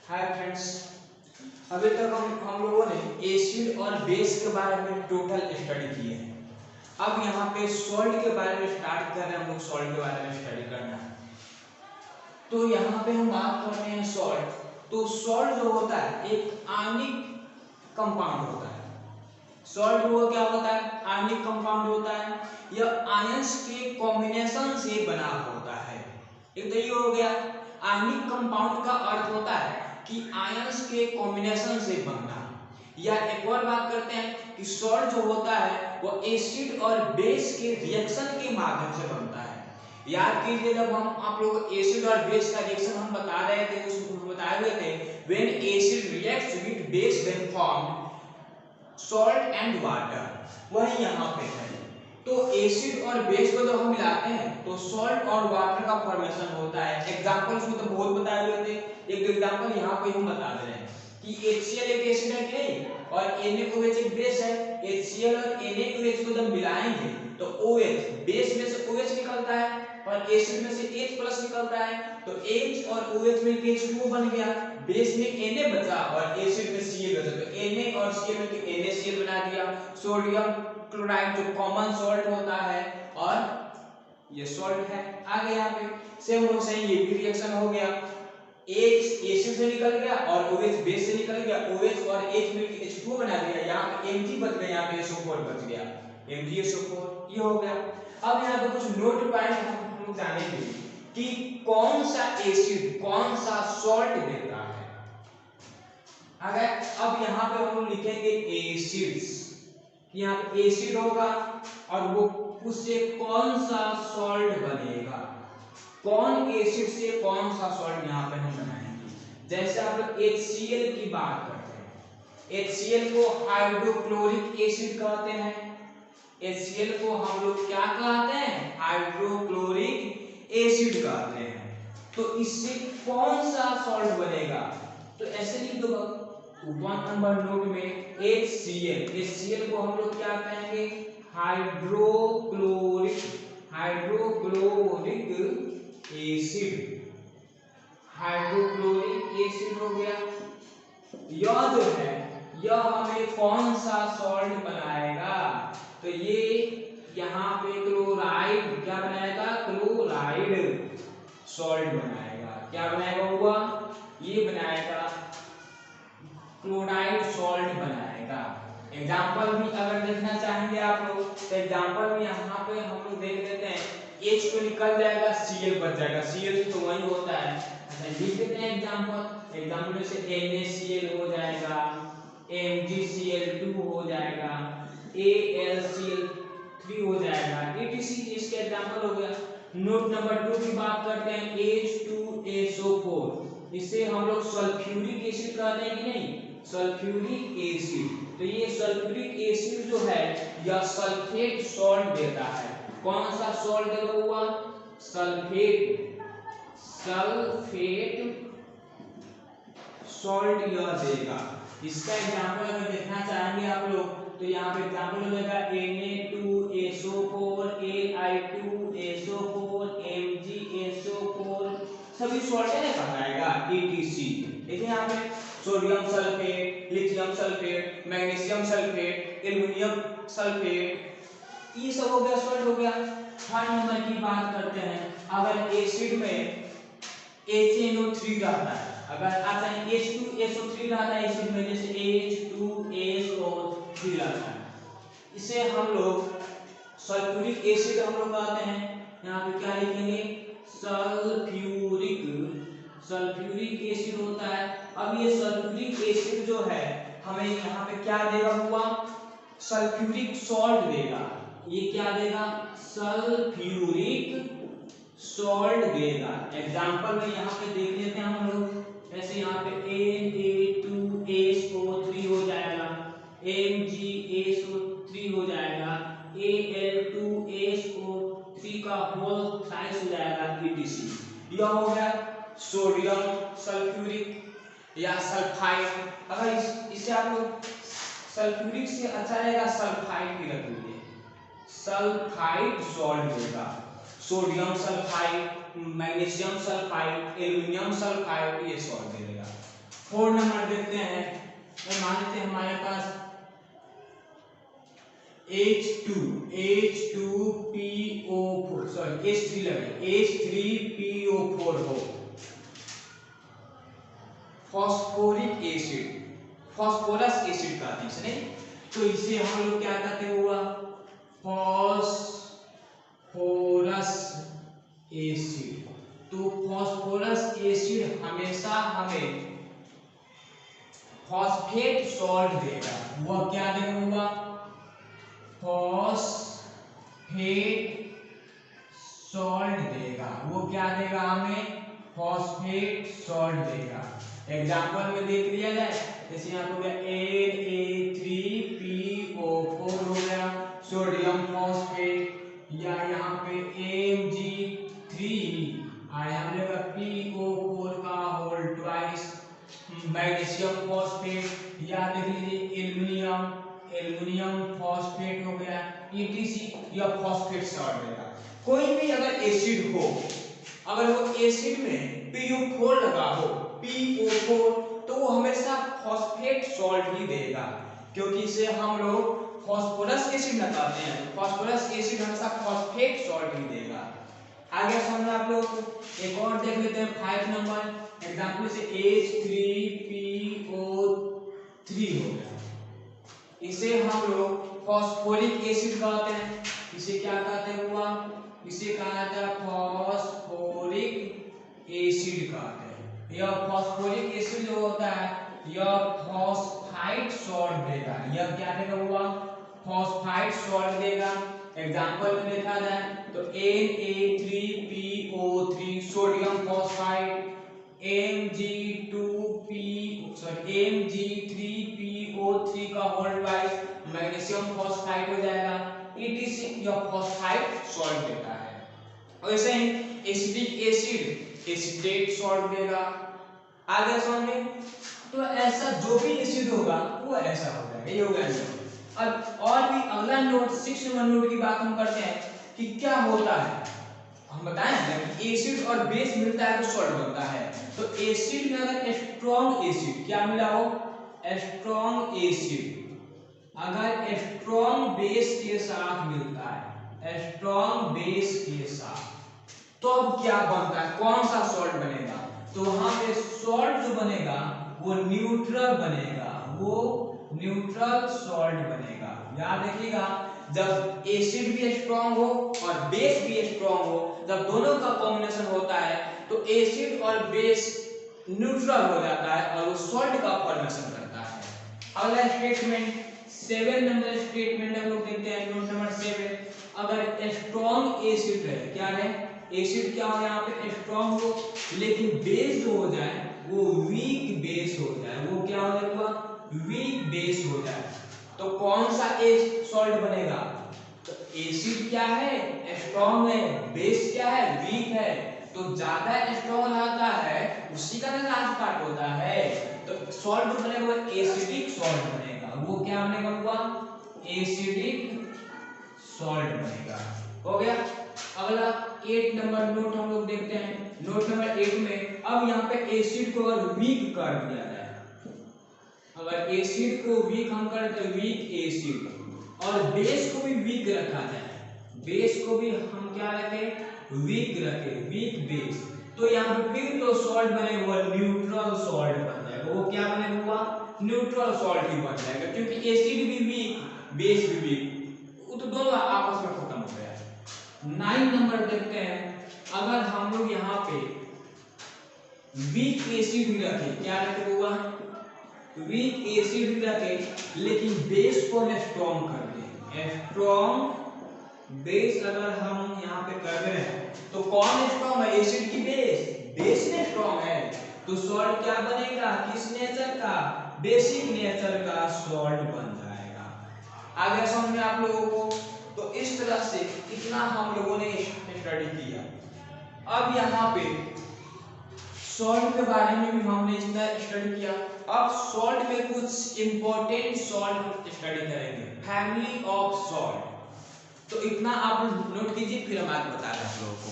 Hi friends, अभी तक हम लोगों ने एसिड और बेस के बारे में टोटल स्टडी किए हैं। अब यहाँ पे सॉल्ट के बारे में स्टार्ट कर रहे हैं। हम लोग सॉल्ट के बारे में स्टडी करना है। तो यहाँ पे हम बात कर रहे हैं सॉल्ट। तो सॉल्ट जो होता है एक आयनिक कंपाउंड होता है। सॉल्ट वो क्या होता है? आयनिक कंपाउंड होता है। यह आयंस के कॉम्बिनेशन से बना होता है। एक तो ये हो गया आयनिक कंपाउंड का अर्थ होता है कि आयंस के कॉम्बिनेशन से बनना। या एक और बात करते हैं कि सॉल्ट जो होता है वो एसिड और बेस के रिएक्शन के माध्यम से बनता है। याद कीजिए, जब हम आप लोग एसिड और बेस का रिएक्शन हम बता रहे थे, उसमें बताए हुए थे when acid reacts with base then form salt and water. वही यहाँ पे है। तो एसिड और बेस को जब हम मिलाते हैं तो सॉल्ट और वाटर का फॉर्मेशन होता है। एग्जांपल्स में तो बहुत बताए हुए थे। एक एग्जांपल यहाँ पे हम बता दे रहे हैं कि HCl एक एसिड है कि नहीं, और NaOH एक बेस है। HCl और NaOH को जब मिलाएंगे तो OH, बेस में से OH निकलता है और एसिड में से H+ निकलता है। तो H और OH में H2O बन गया। बेस में Na बचा और एसिड में Cl बचा। तो Na और Cl मिलकर NaCl बना दिया। सोडियम क्लोराइड जो कॉमन सॉल्ट होता है, और ये सॉल्ट है। आगे यहाँ पे सेम हो सही, ये भी रिएक्शन हो गया। H एसिड से निकल गया और OH बेस से निकल गया। OH और H मिलकर H2O बना दिया। यहाँ पे Mg बच गया, यहाँ पे SO4 बच गया। MgSO4 ये हो गया। अब यहाँ पे कुछ नोट पॉइंट हम लोग जानेंगे कि कौन सा एसिड कौन सा सॉल्ट देता है। अगर अब यहाँ पे हम लोग लिखेंगे एसिड्स, यहाँ पे एसिड होगा और वो उससे कौन सा सॉल्ट बनेगा। कौन एसिड से कौन सा सॉल्ट यहाँ पे हम बनाएंगे। जैसे आप लोग HCl की बात करते हैं, HCl को हाइड्रोक्लोरिक एसिड कहते हैं। HCl को हम लोग क्या कहते हैं? हाइड्रोक्लोरिक एसिड कहते हैं। तो इससे कौन सा सॉल्ट बनेगा? तो ऐसे लिख दो 1 नंबर नोट में HCl को हम लोग क्या कहेंगे? Hydrochloric acid. हाइड्रोक्लोरिक एसिड हो गया। यह जो है यह हमें कौन सा सॉल्ट बनाएगा? तो ये यहाँ पे क्लोराइड क्या बनाएगा? क्लोराइड सॉल्ट बनाएगा। क्या बनाएगा हुआ? ये बनाएगा क्लोराइड सॉल्ट बनाएगा। एग्जाम्पल भी अगर देखना चाहेंगे आप लोग तो एग्जाम्पल भी यहाँ पे हम लोग देख लेते हैं। H तो निकल जाएगा, Cl बच जाएगा। Cl तो वही होता है। अच्छा लिख देते हैं एग्जाम्पल में से NaCl हो जाएगा, MgCl2 हो जाएगा, AlCl3 हो जाएगा, etc। इसके एग्जाम्पल हो गया। नोट नंबर 2 की बात करते हैं, H2SO4। इसे हम लोग सल्फ्यूरिक एसिड कहते हैं कि नहीं? Sulphuric acid. तो ये सल्फ्यूरिक एसिड जो है यह सल्फेट सॉल्ट देता है। कौन सा सॉल्ट देगा हुआ? सल्फेट सॉल्ट यह देगा। इसका एग्जांपल अगर देखना चाहेंगे आप लोग तो यहाँ पे एग्जांपल हो जाएगा Na2SO4, Al2SO4, MgSO4, सभी सॉल्ट है कहलाएगा etc। देखिए यहाँ पे sodium sulphate, lithium sulphate, magnesium sulphate, aluminium sulphate, ये सब हो गया सॉल्ट हो गया। 3 नंबर की बात करते हैं। अगर एसिड में HNO3 रहता है, अगर अच्छा H2SO3 रहता है एसिड में, जैसे H2SO3 रहता है, इसे हम लोग सल्फ्यूरिक एसिड हम लोग कहते हैं। यहाँ पे क्या लिखेंगे? सल्फ्यूरिक एसिड होता है। अब ये सल्फ्यूरिक एसिड जो है हमें यहाँ पे क्या देगा हुआ? सल्फ्यूरिक सॉल्ट देगा। ये क्या देगा? सल्फ्यूरिक सॉल्ट देगा। एग्जांपल में यहाँ पे देख लेते हैं हम लोग। ऐसे यहाँ पे Na2SO3 हो जाएगा, MgSO3 हो जाएगा, Al2SO3 का होल साइज हो जाएगा etc। यह हो गया सोडियम सल्फ्यूरिक या सल्फाइड। अगर इससे आप लोग सल्फ्यूरिक से अच्छा रहेगा सल्फाइड की रख लीजिए। सल्फाइड सॉल्ट देगा। Sodium sulphide, magnesium sulphide, aluminium sulphide ये सॉल्ट देगा। 4 नंबर देखते हैं। तो मान लेते हैं हमारे पास H2PO4 सॉरी H3 लगे H3PO4 हो फॉस्फोरिक एसिड, फॉस्फोरस एसिड कहते हैं नहीं, तो इसे हम लोग क्या कहते हुआ फॉस्फोरस एसिड। तो फॉस्फोरस एसिड हमेशा हमें फॉस्फेट सॉल्ट देगा। वह क्या देगा? फॉस्फेट सॉल्ट देगा। वो क्या देगा हमें? फॉस्फेट सॉल्ट देगा। एग्जांपल में देख लिया जाए, जैसे यहाँ हो गया Na3PO4 हो गया सोडियम फॉस्फेट, या यहाँ पे Mg3 आया हम लोग PO4 का होल ट्वाइस मैग्नीशियम फॉस्फेट, या देख लीजिए एल्युमिनियम फॉस्फेट हो गया ETC, या फॉस्फेट सॉल्ट देगा। कोई भी अगर एसिड हो, अगर वो एसिड में PO4 लगा हो PO4, तो वो हमेशा फॉस्फेट सॉल्ट ही देगा, क्योंकि इसे हम लोग फॉस्फोरस एसिड कहते हैं। फॉस्फोरस एसिड हमेशा फॉस्फेट सॉल्ट ही देगा। आगे समझो आप लोग, एक और देख लेते हैं 5 नंबर एग्जांपल से H3PO3 हो गया। इसे हम लोग फॉस्फोरिक एसिड कहते हैं। इसे क्या कहते हैं हुआ? इसे कहा जाता है फॉस्फोरिक एसिड कहते हैं। यह फॉस्फोरिक एसिड जो होता है यह फॉस्फाइड सॉल्ट देगा। यह क्या देगा हुआ? फॉस्फाइड सॉल्ट देगा। एग्जांपल में देखा जाए तो Na3PO3 सोडियम फॉस्फाइड, Mg3PO3 का होल ट्वाइस मैग्नीशियम फॉस्फाइड हो जाएगा ETC, यह फॉस्फाइड सॉल्ट देता है। वैसे ही एसिडिक एसिड एसिटेट सॉल्ट देगा। आगे समझे, तो ऐसा जो भी एसिड होगा वो ऐसा हो जाएगा। ये हो गया। अब और भी अगला नोट 6 नंबर नोट की बात हम करते हैं कि क्या होता है। हम बताएं ना कि एसिड और बेस मिलता है तो सॉल्ट बनता है। तो एसिड में अगर स्ट्रॉन्ग एसिड क्या मिला हो? स्ट्रॉन्ग एसिड अगर स्ट्रॉन्ग बेस के साथ मिलता है, स्ट्रॉन्ग बेस के साथ, तो अब क्या बनता है? कौन सा सॉल्ट बनेगा? तो वहां पे सॉल्ट जो बनेगा वो न्यूट्रल बनेगा, वो न्यूट्रल सॉल्ट बनेगा। याद रखिएगा, जब एसिड भी स्ट्रॉन्ग हो और बेस भी स्ट्रॉन्ग हो, जब दोनों का कॉम्बिनेशन होता है तो एसिड और बेस न्यूट्रल हो जाता है और वो सॉल्ट का फॉर्मेशन करता है। अगला स्टेटमेंट 7 नंबर स्टेटमेंट हम लोग देखते हैं। नोट नंबर 7, अगर स्ट्रॉन्ग एसिड है, क्या है? एसिड क्या हो यहाँ पे? स्ट्रॉन्ग हो, लेकिन बेस जो हो जाए वो वीक बेस हो जाए। वो क्या हो जाएगा? वीक बेस हो जाए। तो कौन सा सॉल्ट बनेगा? तो एसिड क्या है? स्ट्रॉन्ग है, बेस क्या है? वीक है। तो ज्यादा स्ट्रॉन्ग रहता है उसी का ना लास्ट पार्ट होता है। तो सॉल्ट जो बनेगा वो एसिडिक सॉल्ट बनेगा। वो क्या बनेगा हुआ? एसिडिक सॉल्ट बनेगा। हो गया। अगला 8 नंबर नोट हम लोग देखते हैं। नोट नंबर 8 में अब यहाँ पे एसिड को अगर वीक कर दिया जाए, अगर एसिड को वीक हम करते हैं, वीक एसिड, और बेस को भी वीक रखा जाए, बेस को भी हम क्या रखें? वीक रखें, वीक बेस, तो यहाँ पे फिर जो सॉल्ट बनेगा वो न्यूट्रल सॉल्ट बन जाएगा। वो क्या बनेगा हुआ? न्यूट्रल सॉल्ट ही बन जाएगा, क्योंकि एसिड भी वीक बेस भी वीक, वो तो दोनों आपस में खत्म हो गया। 9 नंबर देखते हैं, अगर हम लोग यहाँ पे वीक एसिड भी रखें, क्या रखे हुआ? वीक एसिड भी रखे, लेकिन बेस को हम स्ट्रॉन्ग कर दें। स्ट्रॉन्ग बेस अगर हम यहाँ पे कर रहे हैं तो कौन स्ट्रॉन्ग है? एसिड की बेस, बेस में स्ट्रॉन्ग है। तो सॉल्ट क्या बनेगा? किस नेचर का? बेसिक नेचर का सॉल्ट बन जाएगा। आगे समझ में आप लोगों को? तो इस तरह से इतना हम लोगों ने स्टडी किया। अब यहाँ पे सॉल्ट के बारे में भी हमने इतना स्टडी किया। अब सॉल्ट में कुछ इंपॉर्टेंट सॉल्ट स्टडी करेंगे, फैमिली ऑफ सॉल्ट। तो इतना आप नोट कीजिए, फिर हम आगे बता रहे हैं आप लोगों को।